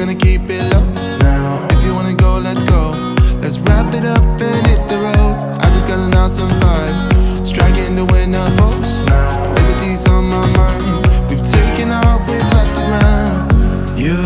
gonna keep it low now. If you wanna go, let's go. Let's wrap it up and hit the road. I just got an awesome vibe, striking the winner post now. Liberty's on my mind. We've taken off, we've left the ground. You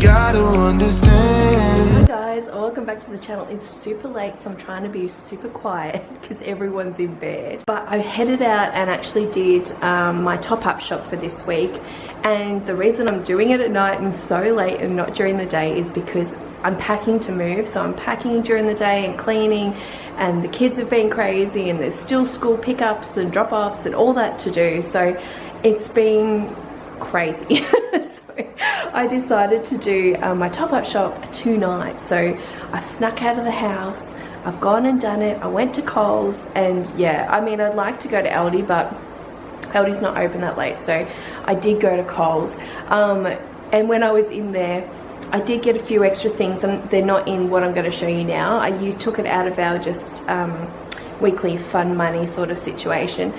gotta understand. Hi guys, welcome back to the channel. It's super late, so I'm trying to be super quiet because everyone's in bed. But I headed out and actually did my top-up shop for this week. And the reason I'm doing it at night and so late and not during the day is because I'm packing to move. So I'm packing during the day and cleaning, and the kids have been crazy, and there's still school pickups and drop-offs and all that to do. So it's been crazy. I decided to do my top-up shop tonight. So I've snuck out of the house, I've gone and done it. I went to Coles, and yeah, I mean, I'd like to go to Aldi, but Aldi's not open that late, so I did go to Coles. And when I was in there, I did get a few extra things, and they're not in what I'm going to show you now. I took it out of our just weekly fun money sort of situation.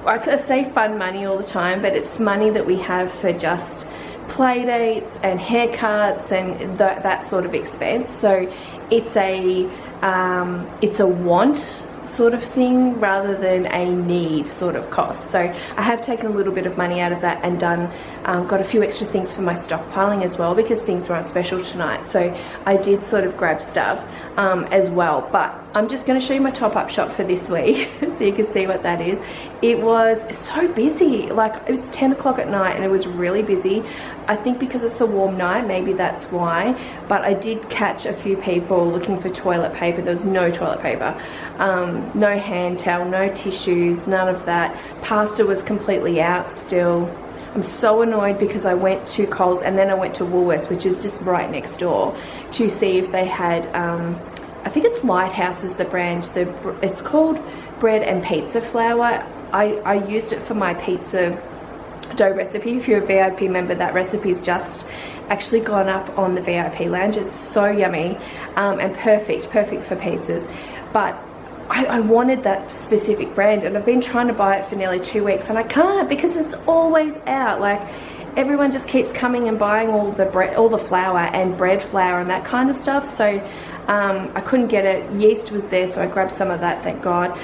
I say fun money all the time, but it's money that we have for just play dates and haircuts and that sort of expense. So it's a want sort of thing rather than a need sort of cost. So I have taken a little bit of money out of that and got a few extra things for my stockpiling as well, because things were on special tonight. So I did sort of grab stuff as well. But I'm just going to show you my top-up shop for this week so you can see what that is. It was so busy. Like, it's 10 o'clock at night and it was really busy. I think because it's a warm night, maybe that's why. But I did catch a few people looking for toilet paper. There was no toilet paper, no hand towel, no tissues, none of that. Pasta was completely out still. I'm so annoyed because I went to Coles and then I went to Woolworths, which is just right next door, to see if they had, I think it's Lighthouse is the brand. It's called bread and pizza flour. I used it for my pizza dough recipe. If you're a VIP member, that recipe's just actually gone up on the VIP lounge. It's so yummy and perfect for pizzas. But I wanted that specific brand, and I've been trying to buy it for nearly 2 weeks, and I can't because it's always out. Like, everyone just keeps coming and buying all the bread, all the flour and bread flour and that kind of stuff. So I couldn't get it. Yeast was there, so I grabbed some of that, thank God,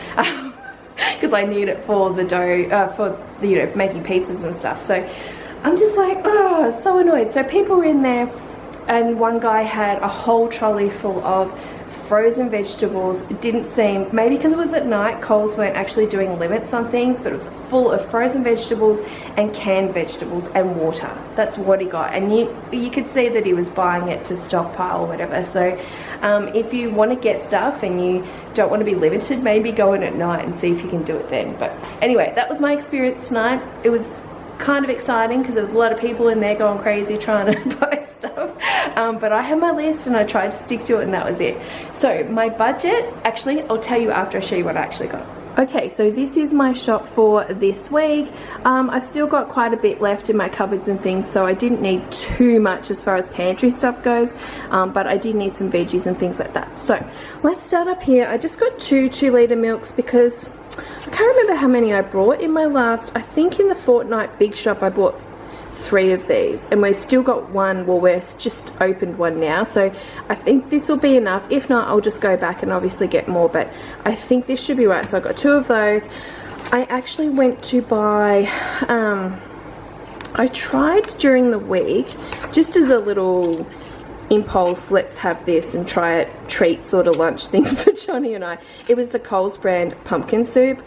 because I need it for the dough, for the, you know, making pizzas and stuff. So I'm just like, oh, so annoyed. So people were in there, and one guy had a whole trolley full of frozen vegetables. It didn't seem, maybe because it was at night, Coles weren't actually doing limits on things, but it was full of frozen vegetables and canned vegetables and water. That's what he got, and you could see that he was buying it to stockpile or whatever. So if you want to get stuff and you don't want to be limited, maybe go in at night and see if you can do it then. But anyway, that was my experience tonight. It was kind of exciting because there was a lot of people in there going crazy trying to buy stuff, but I had my list and I tried to stick to it, and that was it. So my budget, actually I'll tell you after I show you what I actually got. Okay, so this is my shop for this week. I've still got quite a bit left in my cupboards and things, so I didn't need too much as far as pantry stuff goes, but I did need some veggies and things like that. So let's start up here. I just got two 2-litre milks because I can't remember how many I brought in my last, I think in the Fortnite big shop I bought 3 of these, and we've still got one. Well, we're just opened one now, so I think this will be enough. If not, I'll just go back and obviously get more, but I think this should be right. So I got 2 of those. I actually went to buy, I tried during the week, just as a little impulse, let's have this and try it, treat sort of lunch thing for Johnny and I. It was the Coles brand pumpkin soup,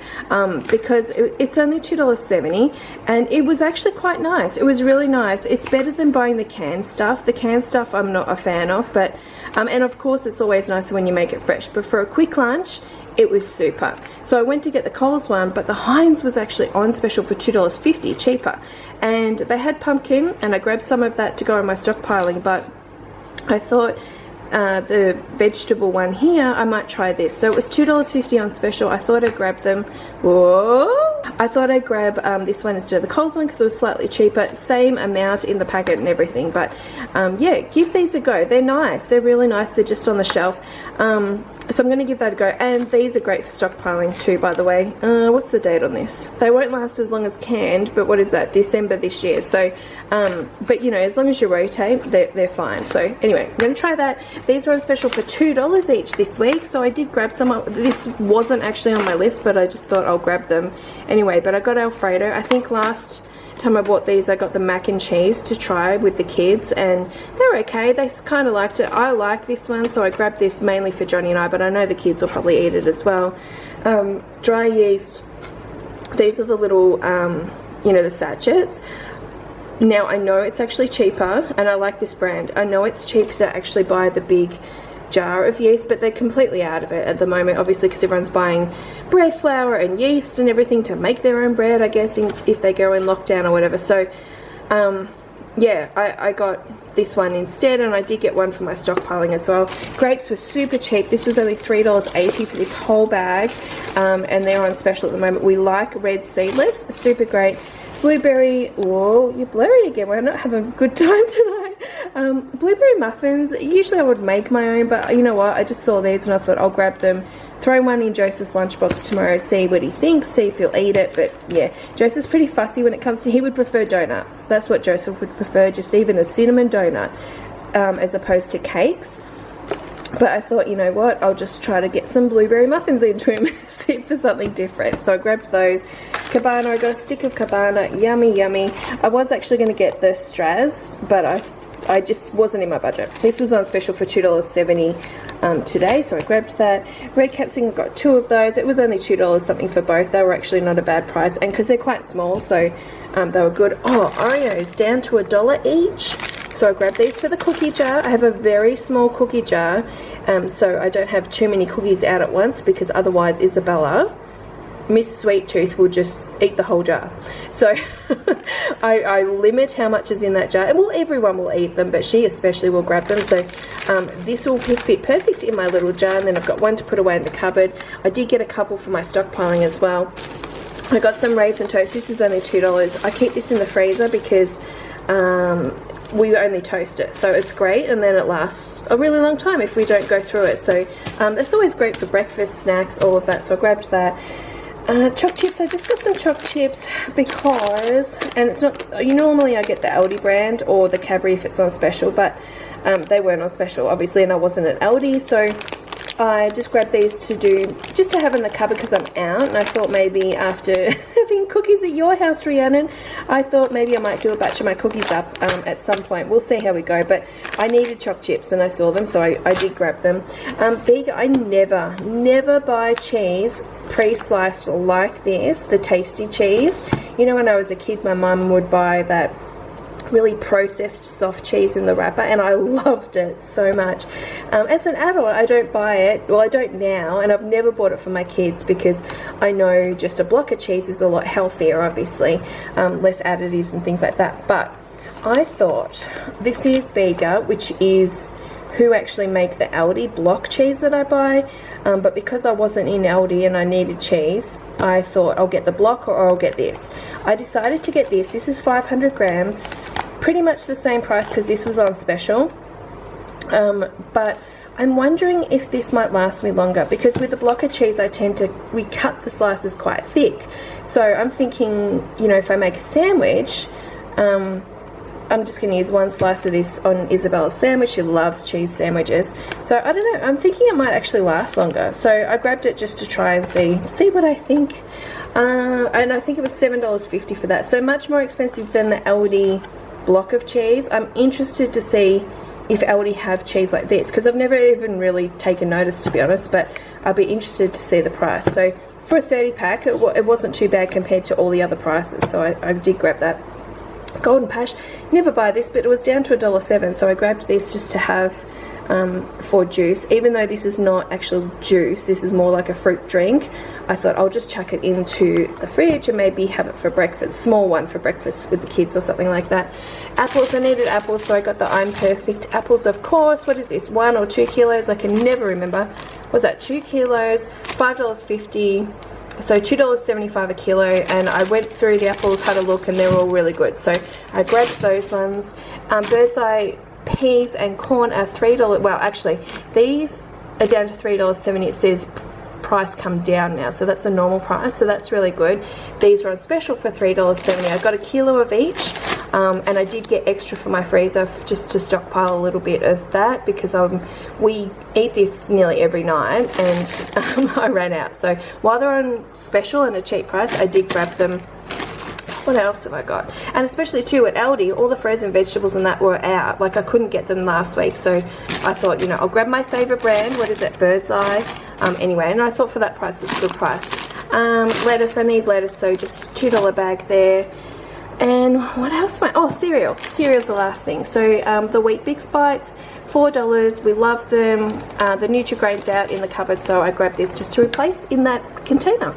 because it's only $2.70, and it was actually quite nice. It was really nice. It's better than buying the canned stuff. The canned stuff I'm not a fan of, but and of course it's always nicer when you make it fresh, but for a quick lunch it was super. So I went to get the Coles one, but the Heinz was actually on special for $2.50 cheaper, and they had pumpkin, and I grabbed some of that to go in my stockpiling. But I thought the vegetable one here, I might try this. So it was $2.50 on special. I thought I'd grab them. Whoa! I thought I'd grab this one instead of the Coles one because it was slightly cheaper. Same amount in the packet and everything. But yeah, give these a go. They're nice. They're really nice. They're just on the shelf. So I'm going to give that a go. And these are great for stockpiling too, by the way. What's the date on this? They won't last as long as canned, but what is that? December this year. So, but you know, as long as you rotate, they're fine. So anyway, I'm going to try that. These are on special for $2 each this week. So I did grab some. This wasn't actually on my list, but I just thought I'll grab them anyway. But I got Alfredo. I think last time I bought these, I got the mac and cheese to try with the kids, and they're okay. They kind of liked it. I like this one, so I grabbed this mainly for Johnny and I, but I know the kids will probably eat it as well. Dry yeast, these are the little you know, the sachets. Now I know it's actually cheaper, and I like this brand. I know it's cheaper to actually buy the big jar of yeast, but they're completely out of it at the moment, obviously, because everyone's buying bread flour and yeast and everything to make their own bread, I guess, if they go in lockdown or whatever. So yeah, I got this one instead, and I did get one for my stockpiling as well. Grapes were super cheap. This was only $3.80 for this whole bag, and they're on special at the moment. We like red seedless, super great. Blueberry, whoa, you're blurry again. We're not having a good time tonight. Blueberry muffins, usually I would make my own, but you know what, I just saw these and I thought I'll grab them, throw one in Joseph's lunchbox tomorrow, see what he thinks, see if he'll eat it. But yeah, Joseph's pretty fussy when it comes to, he would prefer donuts. That's what Joseph would prefer, just even a cinnamon donut, as opposed to cakes. But I thought, you know what, I'll just try to get some blueberry muffins into him, see for something different. So I grabbed those. Cabana, I got a stick of Cabana, yummy, yummy. I was actually going to get the Straz, but I just wasn't in my budget. This was on special for $2.70 today, so I grabbed that. Red capsicum, got 2 of those. It was only $2 something for both. They were actually not a bad price, and because they're quite small, so they were good. Oh, Oreos, down to $1 each. So I grabbed these for the cookie jar. I have a very small cookie jar, so I don't have too many cookies out at once, because otherwise Isabella, Miss Sweet Tooth, will just eat the whole jar. So I limit how much is in that jar. And well, everyone will eat them, but she especially will grab them. So this will fit perfect in my little jar, and then I've got one to put away in the cupboard. I did get a couple for my stockpiling as well. I got some raisin toast. This is only $2. I keep this in the freezer because we only toast it, so it's great, and then it lasts a really long time if we don't go through it. So it's always great for breakfast, snacks, all of that. So I grabbed that. Choc chips, I just got some choc chips because, and it's not, normally I get the Aldi brand or the Cadbury if it's on special, but they weren't on special obviously, and I wasn't at Aldi, so I just grabbed these just to have in the cupboard because I'm out, and I thought maybe after having cookies at your house, Rhiannon, I thought maybe I might do a batch of my cookies up at some point. We'll see how we go, but I needed choc chips and I saw them, so I did grab them. Big, I never buy cheese pre-sliced like this, the tasty cheese. You know, when I was a kid, my mum would buy that really processed soft cheese in the wrapper, and I loved it so much. As an adult, I don't buy it. Well, I don't now, and I've never bought it for my kids because I know just a block of cheese is a lot healthier, obviously, less additives and things like that. But I thought, this is Bega, which is who actually make the Aldi block cheese that I buy, but because I wasn't in Aldi and I needed cheese, I thought I'll get the block or I'll get this. I decided to get this. This is 500 grams, pretty much the same price because this was on special, but I'm wondering if this might last me longer, because with the block of cheese we cut the slices quite thick. So I'm thinking, if I make a sandwich, I'm just going to use one slice of this on Isabella's sandwich. She loves cheese sandwiches. So I don't know, I'm thinking it might actually last longer. So I grabbed it just to try and see what I think. And I think it was $7.50 for that. So much more expensive than the Aldi block of cheese. I'm interested to see if Aldi have cheese like this, because I've never even really taken notice, to be honest, but I'll be interested to see the price. So for a 30 pack, it wasn't too bad compared to all the other prices. So I did grab that. Golden Pash, never buy this, but it was down to $1.07, so I grabbed this just to have for juice. Even though this is not actual juice, this is more like a fruit drink, I thought I'll just chuck it into the fridge and maybe have it for breakfast, small one for breakfast with the kids or something like that. Apples, I needed apples, so I got the I'm Perfect apples, of course. What is this, 1 or 2 kilos? I can never remember. Was that 2 kilos, $5.50, so $2.75 a kilo, and I went through the apples, had a look, and they were all really good, so I grabbed those ones. Bird's eye peas and corn are $3. Well, actually, these are down to $3.70. It says price come down now, so that's a normal price, so that's really good. These are on special for $3.70. I got a kilo of each, and I did get extra for my freezer just to stockpile a little bit of that, because we eat this nearly every night, and I ran out. So while they're on special and a cheap price, I did grab them. What else have I got? And especially too at Aldi, all the frozen vegetables and that were out. Like I couldn't get them last week, so I thought, you know, I'll grab my favorite brand. What is it? Bird's Eye. Anyway, and I thought for that price it's a good price. Lettuce, I need lettuce, so just $2 bag there. And what else am I? Oh, cereal. Cereal's the last thing. So the Wheat Bix Bites, $4. We love them. The Nutri-Grain's out in the cupboard, so I grabbed this just to replace in that container.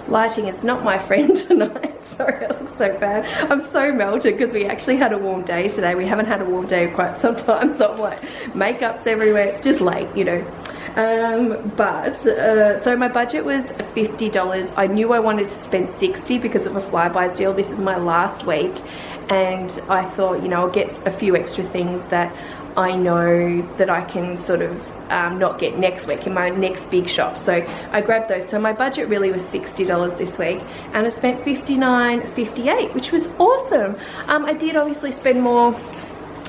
Lighting is not my friend tonight. Sorry, I look so bad. I'm so melted because we actually had a warm day today. We haven't had a warm day in quite some time, so I'm like, makeup's everywhere. It's just late, you know. So my budget was $50. I knew I wanted to spend $60 because of a Flybuys deal. This is my last week, and I thought, you know, I'll get a few extra things that I know that I can sort of not get next week in my next big shop. So I grabbed those. So my budget really was $60 this week, and I spent $59.58, which was awesome. I did obviously spend more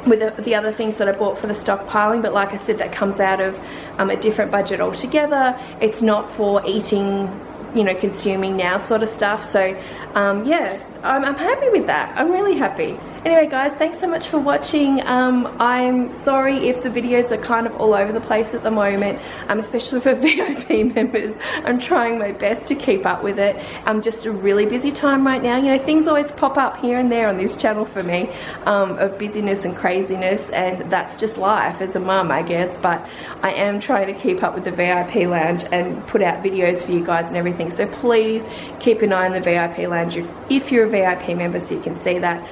with the other things that I bought for the stockpiling, but like I said, that comes out of a different budget altogether. It's not for eating, you know, consuming now sort of stuff. So yeah, I'm happy with that. I'm really happy. Anyway guys, thanks so much for watching. I'm sorry if the videos are kind of all over the place at the moment, especially for VIP members. I'm trying my best to keep up with it. I'm just a really busy time right now. You know, things always pop up here and there on this channel for me, of busyness and craziness, and that's just life as a mum, I guess. But I am trying to keep up with the VIP lounge and put out videos for you guys and everything. So please keep an eye on the VIP lounge if you're a VIP member, so you can see that.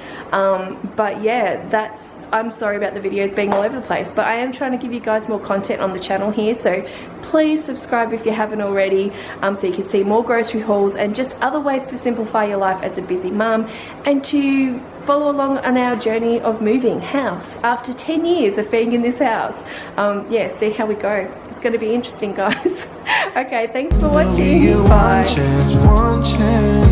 But yeah, I'm sorry about the videos being all over the place, but I am trying to give you guys more content on the channel here, so please subscribe if you haven't already, so you can see more grocery hauls and just other ways to simplify your life as a busy mum, and to follow along on our journey of moving house after 10 years of being in this house. Yeah, see how we go. It's going to be interesting, guys. Okay, thanks for watching. Bye. One chance.